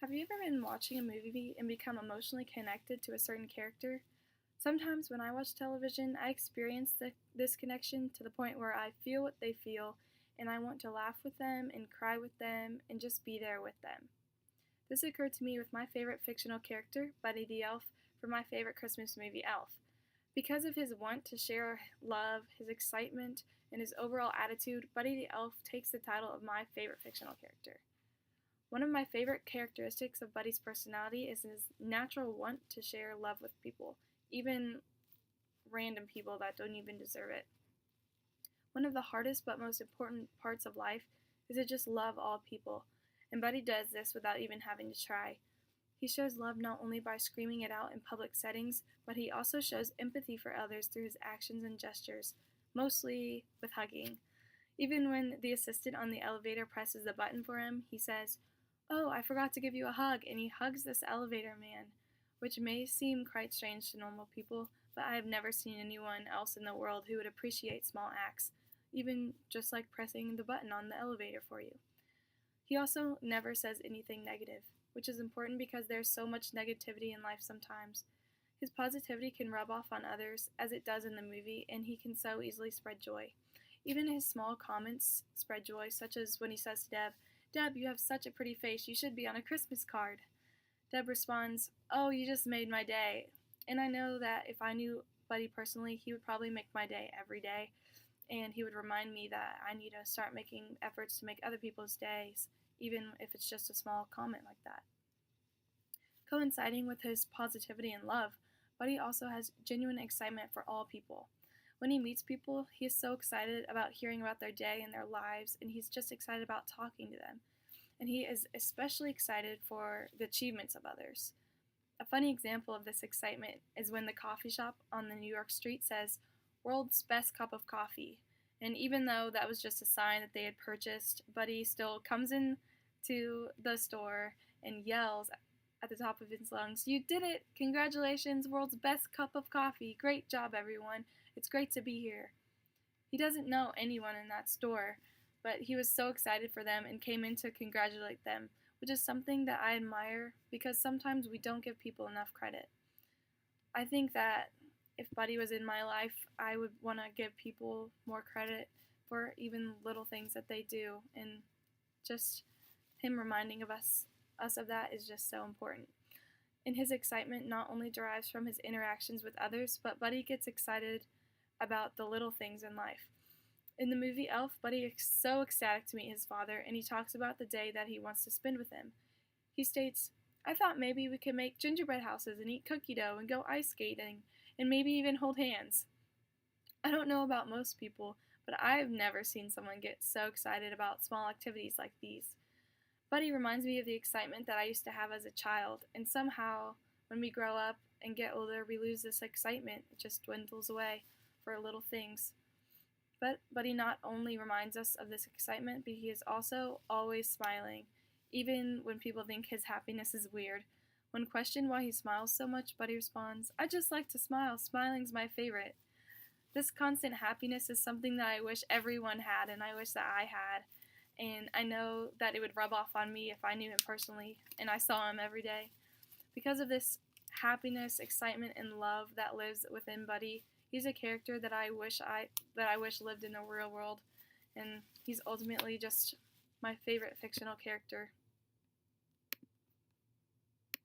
Have you ever been watching a movie and become emotionally connected to a certain character? Sometimes when I watch television, I experience this connection to the point where I feel what they feel and I want to laugh with them and cry with them and just be there with them. This occurred to me with my favorite fictional character, Buddy the Elf, from my favorite Christmas movie, Elf. Because of his want to share love, his excitement, and his overall attitude, Buddy the Elf takes the title of my favorite fictional character. One of my favorite characteristics of Buddy's personality is his natural want to share love with people, even random people that don't even deserve it. One of the hardest but most important parts of life is to just love all people, and Buddy does this without even having to try. He shows love not only by screaming it out in public settings, but he also shows empathy for others through his actions and gestures, mostly with hugging. Even when the assistant on the elevator presses the button for him, he says, "Oh, I forgot to give you a hug," and he hugs this elevator man, which may seem quite strange to normal people, but I have never seen anyone else in the world who would appreciate small acts, even just like pressing the button on the elevator for you. He also never says anything negative, which is important because there's so much negativity in life sometimes. His positivity can rub off on others, as it does in the movie, and he can so easily spread joy. Even his small comments spread joy, such as when he says to Deb, "Deb, you have such a pretty face, you should be on a Christmas card." Deb responds, "Oh, you just made my day." And I know that if I knew Buddy personally, he would probably make my day every day, and he would remind me that I need to start making efforts to make other people's days, even if it's just a small comment like that. Coinciding with his positivity and love, Buddy also has genuine excitement for all people. When he meets people, he is so excited about hearing about their day and their lives, and he's just excited about talking to them. And he is especially excited for the achievements of others. A funny example of this excitement is when the coffee shop on the New York street says, "World's best cup of coffee." And even though that was just a sign that they had purchased, Buddy still comes in to the store and yells at the top of his lungs, "You did it! Congratulations, world's best cup of coffee! Great job, everyone! It's great to be here." He doesn't know anyone in that store, but he was so excited for them and came in to congratulate them, which is something that I admire because sometimes we don't give people enough credit. I think that if Buddy was in my life, I would want to give people more credit for even little things that they do, and just him reminding us of that is just so important. And his excitement not only derives from his interactions with others, but Buddy gets excited about the little things in life. In the movie Elf, Buddy is so ecstatic to meet his father, and he talks about the day that he wants to spend with him. He states, "I thought maybe we could make gingerbread houses and eat cookie dough and go ice skating, and maybe even hold hands." I don't know about most people, but I've never seen someone get so excited about small activities like these. Buddy reminds me of the excitement that I used to have as a child, and somehow, when we grow up and get older, we lose this excitement. It just dwindles away for little things. But Buddy not only reminds us of this excitement, but he is also always smiling, even when people think his happiness is weird. When questioned why he smiles so much, Buddy responds, "I just like to smile. Smiling's my favorite." This constant happiness is something that I wish everyone had, and I wish that I had. And I know that it would rub off on me if I knew him personally and I saw him every day. Because of this happiness, excitement, and love that lives within Buddy, he's a character that I wish lived in the real world, and he's ultimately just my favorite fictional character.